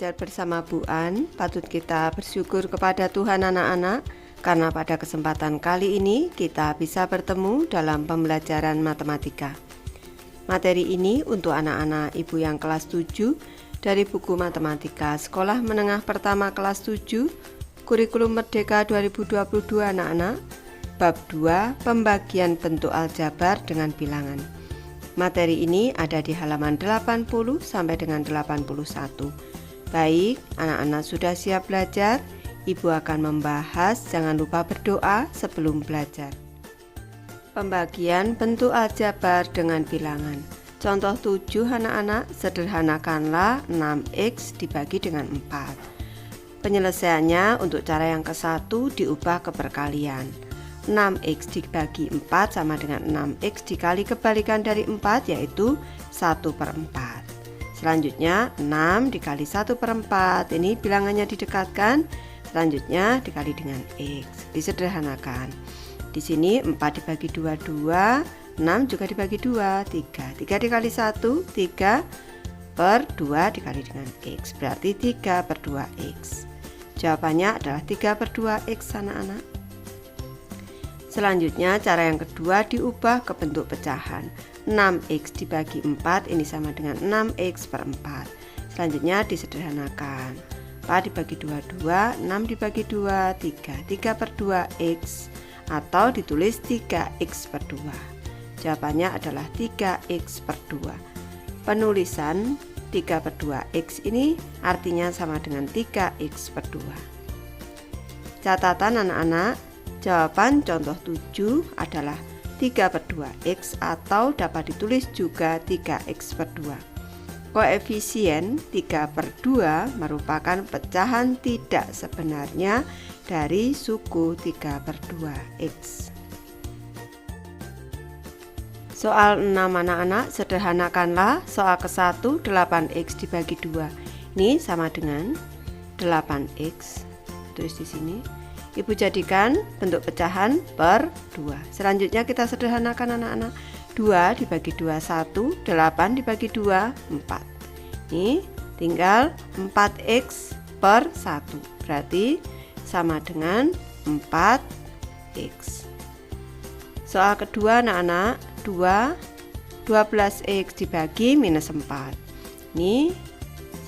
belajar bersama Bu An, patut kita bersyukur kepada Tuhan anak-anak, karena pada kesempatan kali ini kita bisa bertemu dalam pembelajaran matematika. Materi ini untuk anak-anak ibu yang kelas 7 dari buku matematika Sekolah Menengah Pertama kelas 7, Kurikulum Merdeka 2022 anak-anak, bab 2, pembagian bentuk aljabar dengan bilangan. Materi ini ada di halaman 80 sampai dengan 81. Baik, anak-anak sudah siap belajar? Ibu akan membahas, jangan lupa berdoa sebelum belajar. Pembagian bentuk aljabar dengan bilangan. Contoh 7 anak-anak, sederhanakanlah 6x dibagi dengan 4. Penyelesaiannya untuk cara yang ke-1 diubah ke perkalian. 6x dibagi 4 sama dengan 6x dikali kebalikan dari 4, yaitu 1/4. Selanjutnya 6 dikali 1/4, ini bilangannya didekatkan. Selanjutnya dikali dengan x, disederhanakan. Di sini 4 dibagi 2, 2, 6 juga dibagi 2, 3. 3 dikali 1, 3/2 dikali dengan x, berarti 3/2x. Jawabannya adalah 3/2x anak-anak. Selanjutnya cara yang kedua diubah ke bentuk pecahan. 6x dibagi 4 ini sama dengan 6x/4. Selanjutnya disederhanakan. 4 dibagi 2, 2, 6 dibagi 2, 3. 3/2x atau ditulis 3x/2. Jawabannya adalah 3x/2. Penulisan 3/2x ini artinya sama dengan 3x/2. Catatan anak-anak, jawaban contoh 7 adalah 3/2x atau dapat ditulis juga 3x/2. Koefisien 3/2 merupakan pecahan tidak sebenarnya dari suku 3/2x. Soal 6 anak-anak, sederhanakanlah soal ke-1 8x dibagi 2. Ini sama dengan 8x. Tulis di sini. Ibu jadikan bentuk pecahan per 2. Selanjutnya kita sederhanakan anak-anak. 2 dibagi 2, 1. 8 dibagi 2, 4. Ini tinggal 4x per 1. Berarti sama dengan 4x. Soal kedua anak-anak. 12x dibagi minus 4. Ini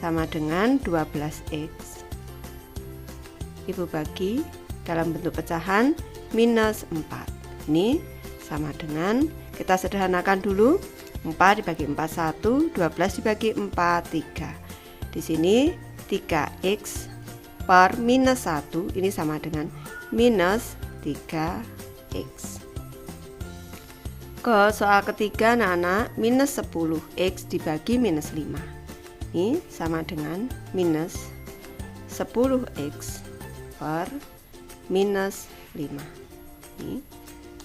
sama dengan 12x. Ibu bagi dalam bentuk pecahan minus 4. Ini sama dengan, kita sederhanakan dulu, 4 dibagi 4, 1, 12 dibagi 4, 3. Di sini 3x per minus 1 ini sama dengan minus 3x. Ke soal ketiga anak-anak, minus 10x dibagi minus 5. Ini sama dengan minus 10x per minus 5. Ini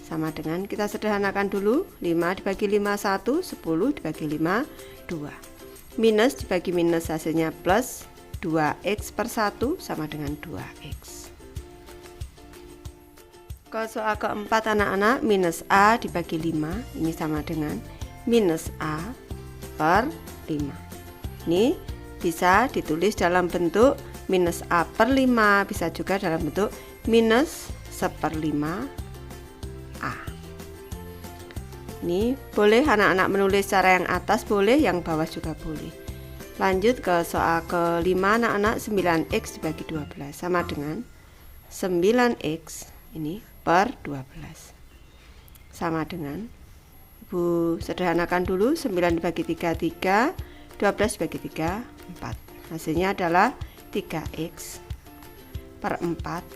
sama dengan, kita sederhanakan dulu, 5 dibagi 5, 1, 10 dibagi 5, 2. Minus dibagi minus hasilnya plus, 2x per 1 sama dengan 2x. Ke soal keempat anak-anak, minus a dibagi 5, ini sama dengan minus a per 5. Ini bisa ditulis dalam bentuk minus a per 5, bisa juga dalam bentuk minus 1/5 a. Ini boleh anak-anak menulis cara yang atas boleh, yang bawah juga boleh. Lanjut ke soal kelima anak-anak, 9x dibagi 12 sama dengan 9x ini per 12. Sama dengan, Ibu sederhanakan dulu, 9 dibagi 3, 3, 12 dibagi 3, 4. Hasilnya adalah 3x per 4.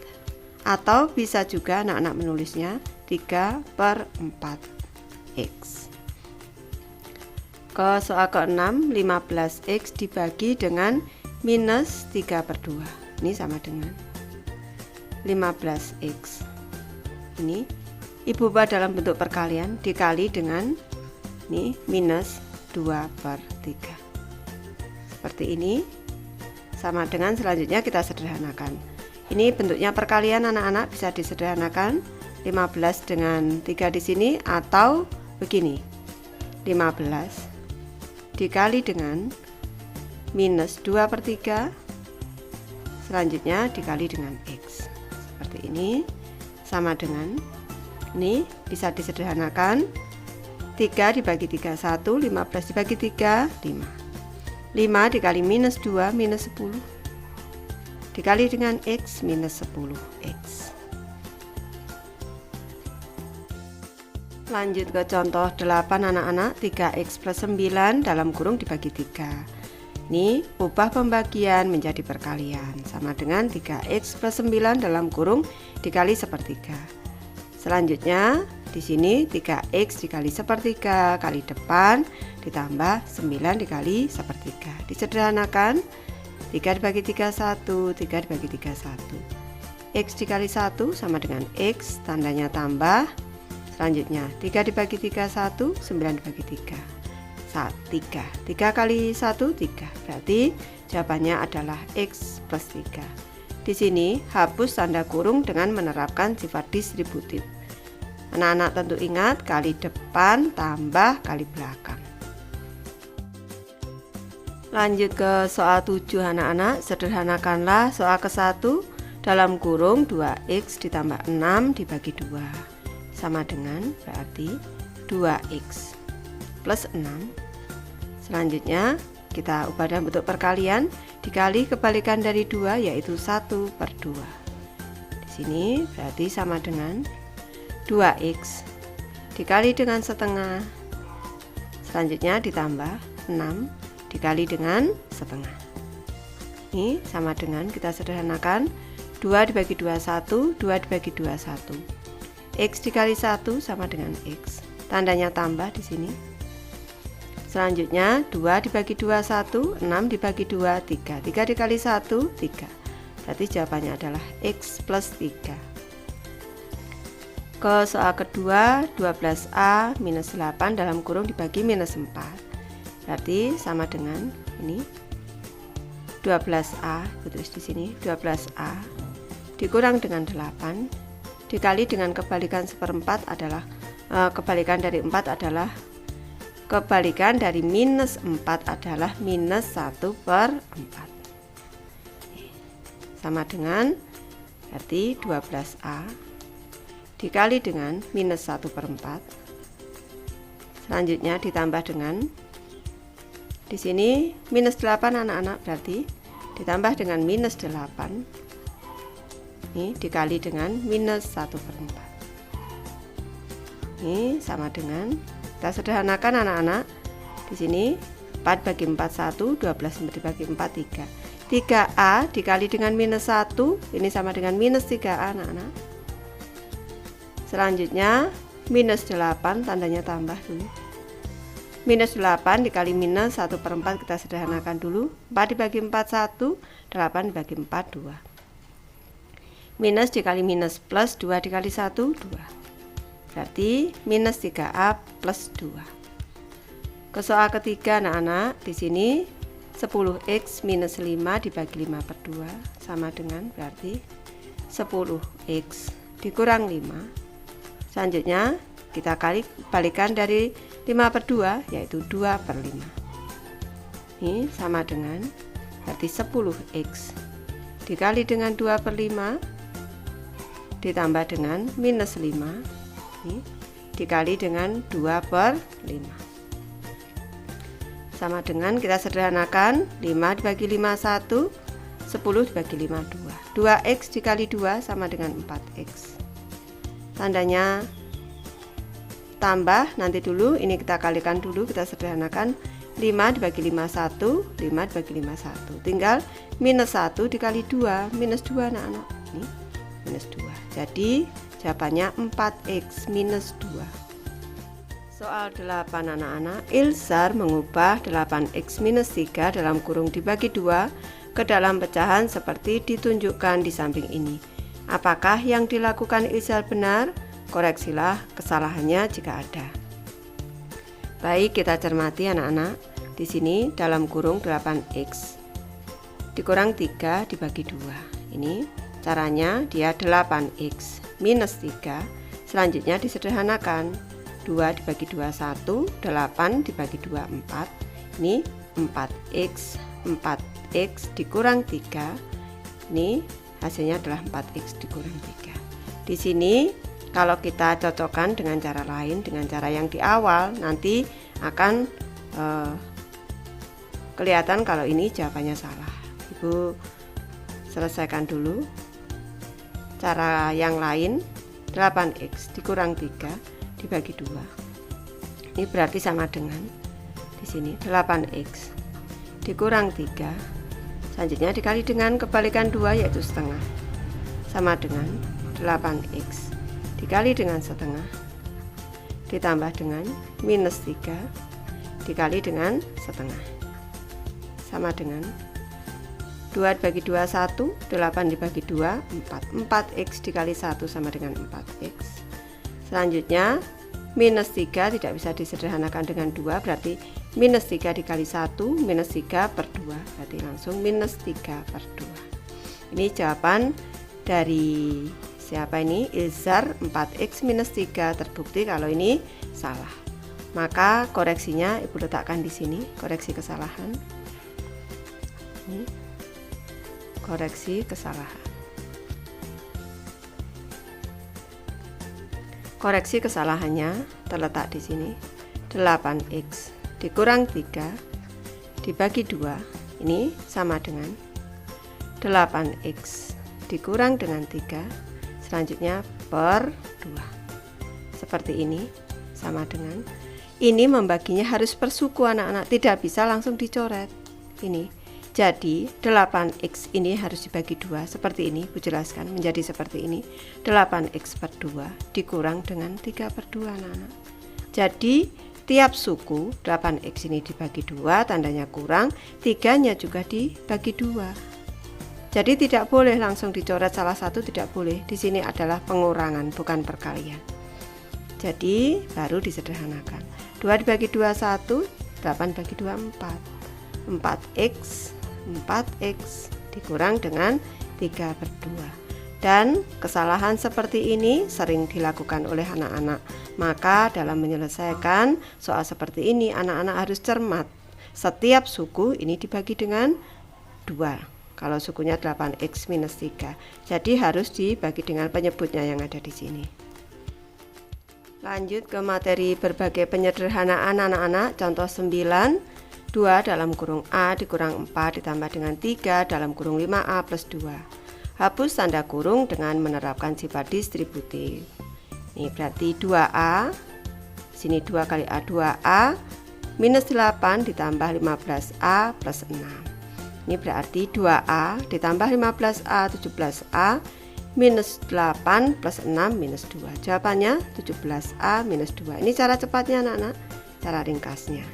Atau bisa juga anak-anak menulisnya 3/4x. Ke soal ke-6, 15x dibagi dengan minus 3/2. Ini sama dengan 15x. Ini Ibu buat dalam bentuk perkalian dikali dengan ini minus 2/3. Seperti ini. Sama dengan, selanjutnya kita sederhanakan. Ini bentuknya perkalian anak-anak, bisa disederhanakan 15 dengan 3 di sini, atau begini, 15 dikali dengan minus 2/3. Selanjutnya dikali dengan X. Seperti ini, sama dengan ini bisa disederhanakan. 3 dibagi 3 1, 15 dibagi 3 5. 5 dikali minus 2 minus 10 dikali dengan X minus 10X. Lanjut ke contoh 8 anak-anak. 3X plus 9 dalam kurung dibagi 3. Ini ubah pembagian menjadi perkalian, sama dengan 3X plus 9 dalam kurung dikali sepertiga. Selanjutnya di sini 3X dikali sepertiga kali depan ditambah 9 dikali sepertiga. Disederhanakan, 3 dibagi 3 1, 3 dibagi 3 1. X dikali 1 sama dengan X, tandanya tambah. Selanjutnya 3 dibagi 3 1, 9 dibagi 3 3. 3 kali 1 3. Berarti jawabannya adalah X plus 3. Di sini hapus tanda kurung dengan menerapkan sifat distributif. Anak-anak tentu ingat kali depan tambah kali belakang. Lanjut ke soal 7 anak-anak. Sederhanakanlah soal ke-1 dalam kurung 2X ditambah 6 dibagi 2 sama dengan berarti 2X plus 6. Selanjutnya kita ubah dalam bentuk perkalian, dikali kebalikan dari 2 yaitu 1/2. Di sini berarti sama dengan 2X dikali dengan setengah. Selanjutnya ditambah 6 dikali dengan setengah. Ini sama dengan, kita sederhanakan, 2 dibagi 2 1, 2 dibagi 2 1. X dikali 1 sama dengan X. Tandanya tambah di sini. Selanjutnya 2 dibagi 2 1, 6 dibagi 2 3. 3 dikali 1 3. Berarti jawabannya adalah X plus 3. Ke soal kedua, 12A minus 8 dalam kurung dibagi minus 4. Berarti sama dengan ini 12A, tulis di sini 12A dikurang dengan 8 dikali dengan kebalikan seperempat adalah kebalikan dari 4 adalah kebalikan dari minus 4 adalah minus 1/4. Sama dengan berarti 12A dikali dengan minus 1/4. Selanjutnya ditambah dengan di sini minus 8 anak-anak, berarti ditambah dengan minus 8. Ini dikali dengan minus 1/4. Ini sama dengan, kita sederhanakan anak-anak. Di sini 4 bagi 4 1, 12 dibagi 4 3. 3A dikali dengan minus 1, ini sama dengan minus 3A anak-anak. Selanjutnya minus 8, tandanya tambah dulu. Minus 8 dikali minus 1/4, kita sederhanakan dulu. 4 dibagi 4 1, 8 dibagi 4 2. Minus dikali minus plus, 2 dikali 1 2. Berarti minus 3A plus 2. Ke soal ketiga anak-anak, di sini 10X minus 5 dibagi 5/2 sama dengan berarti 10X dikurang 5. Selanjutnya kita balikan dari 5/2 yaitu 2/5. Ini sama dengan berarti 10X dikali dengan 2/5 ditambah dengan minus 5 ini dikali dengan 2/5 sama dengan, kita sederhanakan, 5 dibagi 5 1, 10 dibagi 5 2. 2X dikali 2 sama dengan 4X. Tandanya tambah, nanti dulu ini kita kalikan dulu, kita sederhanakan. 5 dibagi 5 1, 5 dibagi 5 1. Tinggal minus 1 dikali 2, minus 2 anak-anak. Ini minus 2. Jadi jawabannya 4X minus 2. Soal 8 anak-anak. Ilsar mengubah 8X minus 3 dalam kurung dibagi 2 ke dalam pecahan seperti ditunjukkan di samping ini. Apakah yang dilakukan Ilsar benar? Koreksilah kesalahannya jika ada. Baik, kita cermati anak-anak. Di sini dalam kurung 8X dikurang 3 dibagi 2. Ini caranya dia 8X minus 3. Selanjutnya disederhanakan, 2 dibagi 2 1, 8 dibagi 2 4. Ini 4X 4x dikurang 3. Ini hasilnya adalah 4x dikurang 3. Di sini kalau kita cocokkan dengan cara lain, dengan cara yang di awal, nanti akan kelihatan kalau ini jawabannya salah. Ibu selesaikan dulu. Cara yang lain, 8x dikurang 3 dibagi 2. Ini berarti sama dengan di sini 8x dikurang 3. Selanjutnya dikali dengan kebalikan 2 yaitu setengah. Sama dengan 8x dikali dengan setengah ditambah dengan minus 3 dikali dengan setengah sama dengan 2 dibagi 2 1, 8 dibagi 2 4. 4x dikali 1 sama dengan 4x. Selanjutnya minus 3 tidak bisa disederhanakan dengan 2, berarti minus 3 dikali 1 minus 3 per 2, berarti langsung minus 3 per 2. Ini jawaban dari siapa ini? Ilzar. 4x minus 3 terbukti kalau ini salah. Maka koreksinya ibu letakkan di sini, koreksi kesalahan. Ini koreksi kesalahan. Koreksi kesalahannya terletak di sini. 8x dikurang 3 dibagi 2 ini sama dengan 8x dikurang dengan 3 selanjutnya per 2. Seperti ini sama dengan ini, membaginya harus per suku anak-anak, tidak bisa langsung dicoret ini. Jadi 8x ini harus dibagi 2 seperti ini, Bu jelaskan menjadi seperti ini. 8x per 2 dikurang dengan 3 per 2 anak-anak. Jadi tiap suku 8x ini dibagi 2 tandanya kurang, 3-nya juga dibagi 2. Jadi tidak boleh langsung dicoret salah satu, tidak boleh. Di sini adalah pengurangan bukan perkalian. Jadi baru disederhanakan. 2 dibagi 2 1, 8 bagi 2 4. 4x dikurang dengan 3 per 2. Dan kesalahan seperti ini sering dilakukan oleh anak-anak. Maka dalam menyelesaikan soal seperti ini anak-anak harus cermat. Setiap suku ini dibagi dengan 2. Kalau sukunya 8x minus 3, jadi harus dibagi dengan penyebutnya yang ada di sini. Lanjut ke materi berbagai penyederhanaan anak-anak. Contoh 9, 2 dalam kurung A dikurang 4 ditambah dengan 3 dalam kurung 5A plus 2. Hapus tanda kurung dengan menerapkan sifat distributif. Ini berarti 2A, sini 2 kali A, 2A minus 8 ditambah 15A plus 6. Ini berarti 2A ditambah 15A 17A minus 8 plus 6 minus 2. Jawabannya 17A minus 2. Ini cara cepatnya anak-anak, cara ringkasnya.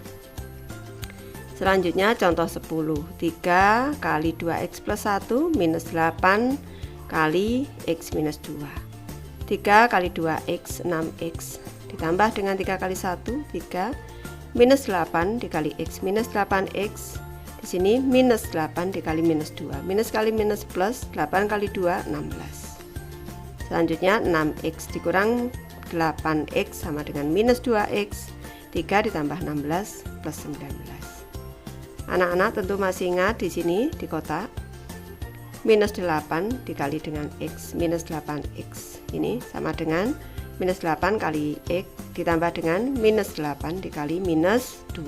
Selanjutnya contoh 10, 3 kali 2x plus 1 minus 8 kali x minus 2. 3 kali 2x 6x ditambah dengan 3 kali 1 3 minus 8 dikali x minus 8x. Di sini minus 8 dikali minus 2. Minus kali minus plus 8 kali 2 16. Selanjutnya 6x dikurang 8x sama dengan minus 2x. 3 ditambah 16 plus 19. Anak-anak tentu masih ingat di sini di kotak minus 8 dikali dengan x minus 8x. Ini sama dengan minus 8 kali x ditambah dengan minus 8 dikali minus 2.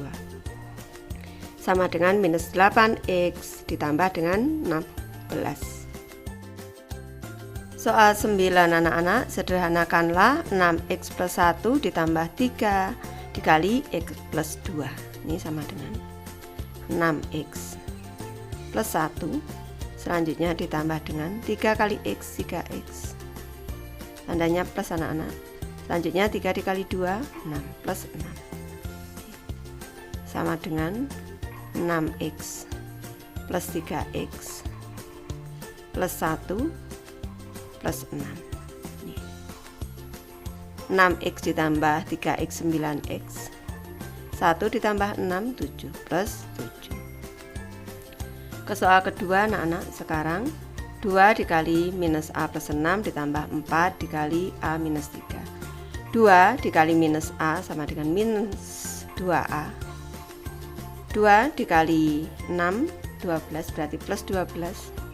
Sama dengan minus 8x ditambah dengan 16. Soal 9 anak-anak, sederhanakanlah 6x plus 1 ditambah 3 dikali x plus 2. Ini sama dengan 6x plus 1 selanjutnya ditambah dengan 3 kali x 3x. Tandanya plus anak-anak. Selanjutnya 3 dikali 2 6 plus 6 sama dengan 6x plus 3x plus 1 plus 6. 6x ditambah 3x 9x. 1 ditambah 6 7 plus 7. Ke soal kedua anak-anak, sekarang 2 dikali minus A plus 6 ditambah 4 dikali A minus 3. 2 dikali minus A sama dengan minus 2A. 2 dikali 6 12 berarti plus 12.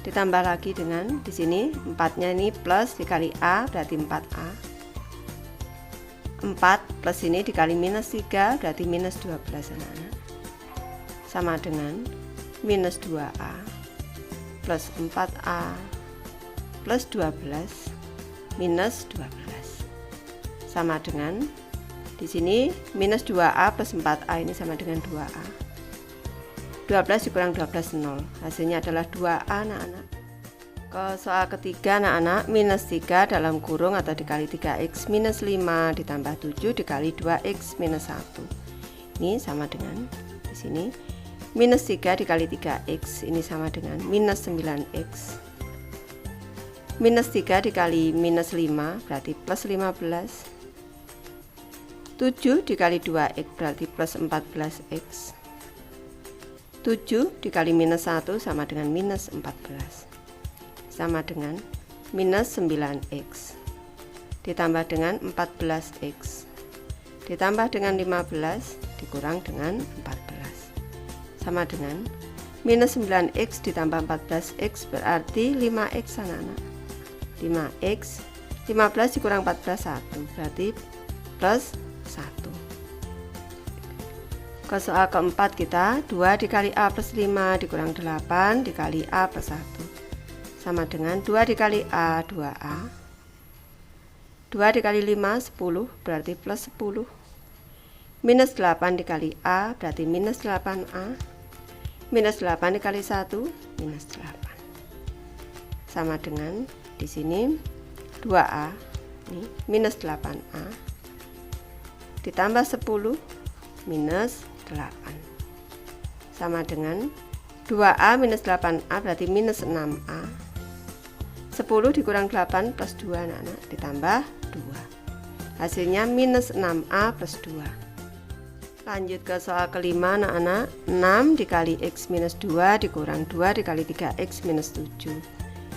Ditambah lagi dengan di sini 4-nya ini plus dikali A berarti 4A. 4 plus ini dikali minus 3 berarti minus 12 anak-anak. Sama dengan minus 2A plus 4A plus 12 minus 12. Sama dengan di sini minus 2A plus 4A ini sama dengan 2A. 12 dikurang 12 0. Hasilnya adalah 2A anak-anak. Ke soal ketiga anak-anak, minus 3 dalam kurung atau dikali 3x minus 5 ditambah 7 dikali 2x minus 1. Ini sama dengan di sini minus 3 dikali 3x ini sama dengan minus 9x. Minus 3 dikali minus 5 berarti plus 15. 7 dikali 2x berarti plus 14x. 7 dikali minus 1 sama dengan minus 14. Sama dengan minus 9x. Ditambah dengan 14x. Ditambah dengan 15 dikurang dengan 14. Sama dengan minus 9x ditambah 14x berarti 5x anak-anak. 5x. 15 dikurang 14 1 berarti plus 1. Ke soal keempat kita 2 dikali A plus 5 dikurang 8 dikali A plus 1 sama dengan 2 dikali A 2A. 2 dikali 5 10 berarti plus 10. Minus 8 dikali A berarti minus 8A. Minus 8 dikali 1 minus 8. Sama dengan di sini 2A ini minus 8A ditambah 10 minus 8 sama dengan 2A minus 8A berarti minus 6A. 10 dikurang 8 plus 2 anak-anak ditambah 2. Hasilnya minus 6A plus 2. Lanjut ke soal kelima anak-anak. 6 dikali X minus 2 dikurang 2 dikali 3X minus 7.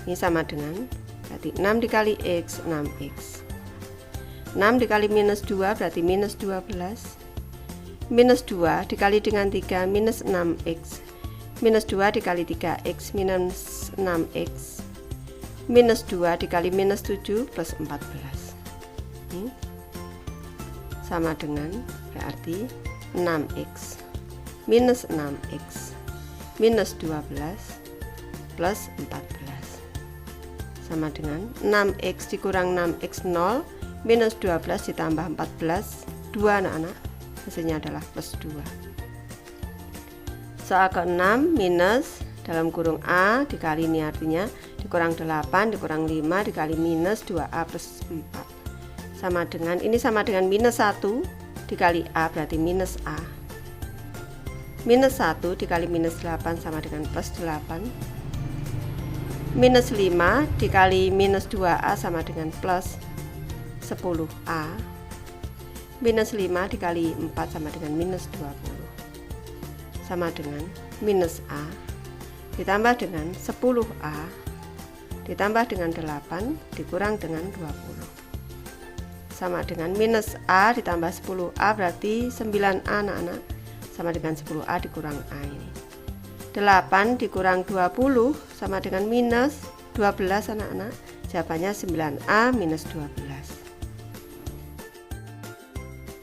Ini sama dengan berarti 6 dikali X 6X. 6 dikali minus 2 berarti minus 12. Minus 2 dikali dengan 3 minus 6x. Minus 2 dikali 3x minus 6x. Minus 2 dikali minus 7 plus 14. Ini sama dengan berarti 6x minus 6x minus 12 plus 14 sama dengan 6x dikurang 6x 0 minus 12 ditambah 14 2 anak-anak. Hasilnya adalah plus 2. Soal ke-6 minus dalam kurung A dikali ini artinya dikurang 8 dikurang 5 dikali minus 2A plus 4 sama dengan ini sama dengan minus 1 dikali A berarti minus A. Minus 1 dikali minus 8 sama dengan plus 8. Minus 5 dikali minus 2A sama dengan plus 10A. Minus 5 dikali 4 sama dengan minus 20 sama dengan minus A ditambah dengan 10A ditambah dengan 8 dikurang dengan 20 sama dengan minus A ditambah 10A berarti 9A anak-anak sama dengan 10A dikurang A ini. 8 dikurang 20 sama dengan minus 12 anak-anak. Jawabannya 9A minus 12.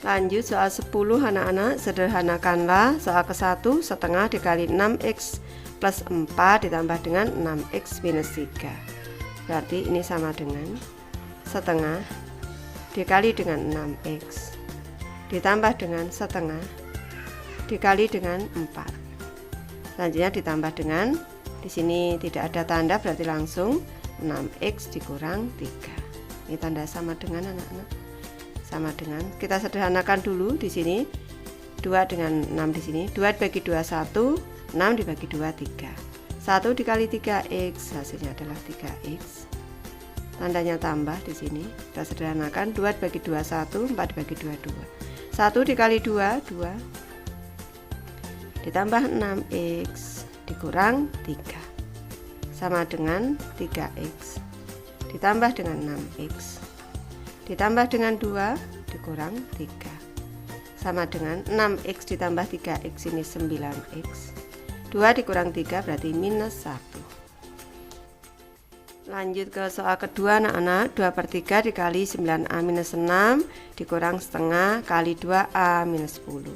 Lanjut soal 10 anak-anak, sederhanakanlah soal ke-1 setengah dikali 6x plus 4 ditambah dengan 6x minus 3. Berarti ini sama dengan setengah dikali dengan 6x ditambah dengan setengah dikali dengan 4. Selanjutnya ditambah dengan di sini tidak ada tanda berarti langsung 6x dikurang 3. Ini tanda sama dengan anak-anak. Sama dengan kita sederhanakan dulu di sini 2 dengan 6 di sini 2 dibagi 2 1 6 dibagi 2 3 1 dikali 3x hasilnya adalah 3x tandanya tambah di sini kita sederhanakan 2 dibagi 2 1 4 dibagi 2 2 1 dikali 2 2 ditambah 6x dikurang 3 sama dengan 3x ditambah dengan 6x ditambah dengan 2 dikurang 3 sama dengan 6x ditambah 3x ini 9x 2 dikurang 3 berarti minus 1. Lanjut ke soal kedua anak-anak. 2/3 dikali 9A minus 6 dikurang setengah kali 2A minus 10.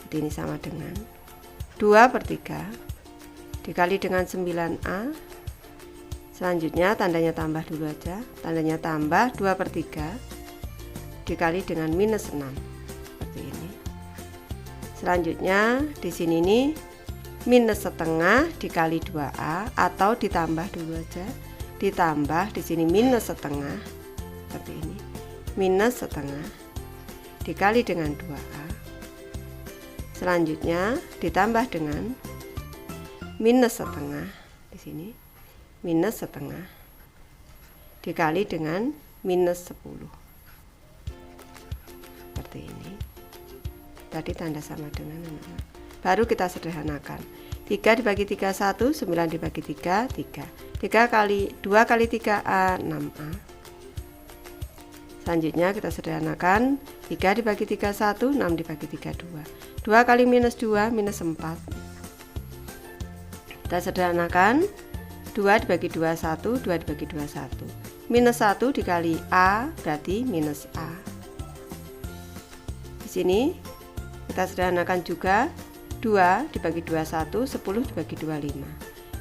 Jadi ini sama dengan 2/3 dikali dengan 9A. Selanjutnya tandanya tambah dulu aja. Tandanya tambah 2/3 dikali dengan minus 6. Seperti ini. Selanjutnya di sini nih minus setengah dikali 2A atau ditambah dulu aja. Ditambah di sini minus setengah. Seperti ini. Minus setengah dikali dengan 2A. Selanjutnya ditambah dengan minus setengah di sini. Minus setengah dikali dengan minus 10. Seperti ini. Tadi tanda sama dengan anak-anak. Baru kita sederhanakan. 3 dibagi 3 1, 9 dibagi 3 3. 3 kali 2 kali 3A 6A. Selanjutnya kita sederhanakan. 3 dibagi 3 1, 6 dibagi 3 2. 2 kali minus 2 minus 4. Kita sederhanakan. 2 dibagi 2 1, 2 dibagi 2 1. Minus 1 dikali A berarti minus A. Di sini kita sederhanakan juga. 2 dibagi 2 1, 10 dibagi 2 5.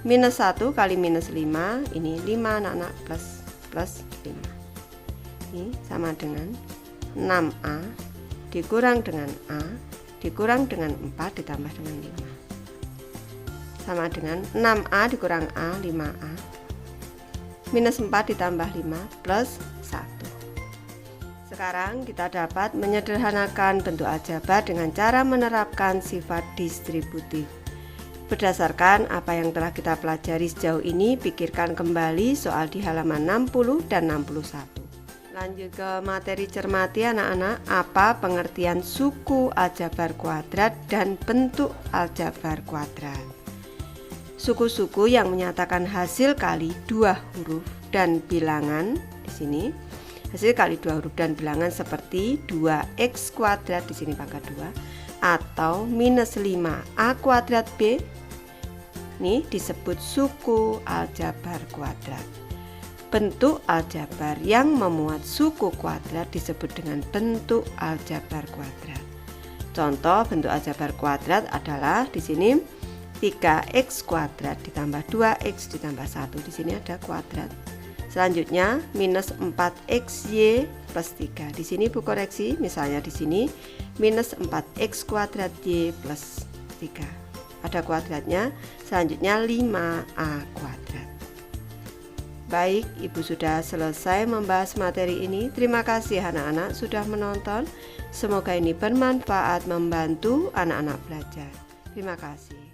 Minus 1 kali minus 5, ini 5 anak-anak, plus 5. Ini sama dengan 6A dikurang dengan A dikurang dengan 4 ditambah dengan 5. Sama dengan 6A dikurang A 5A. Minus 4 ditambah 5 plus 1. Sekarang kita dapat menyederhanakan bentuk aljabar dengan cara menerapkan sifat distributif. Berdasarkan apa yang telah kita pelajari sejauh ini, pikirkan kembali soal di halaman 60 dan 61. Lanjut ke materi cermati anak-anak. Apa pengertian suku aljabar kuadrat dan bentuk aljabar kuadrat? Suku-suku yang menyatakan hasil kali 2 huruf dan bilangan di sini. Hasil kali 2 huruf dan bilangan seperti 2x kuadrat di sini pangkat 2 atau minus 5a kuadrat b. Ini disebut suku aljabar kuadrat. Bentuk aljabar yang memuat suku kuadrat disebut dengan bentuk aljabar kuadrat. Contoh bentuk aljabar kuadrat adalah di sini 3x kuadrat ditambah 2x ditambah 1. Di sini ada kuadrat. Selanjutnya minus 4xy plus 3. Di sini Bu koreksi, misalnya di sini minus 4x kuadrat y plus 3. Ada kuadratnya. Selanjutnya 5a kuadrat. Baik, Ibu sudah selesai membahas materi ini. Terima kasih anak-anak sudah menonton. Semoga ini bermanfaat membantu anak-anak belajar. Terima kasih.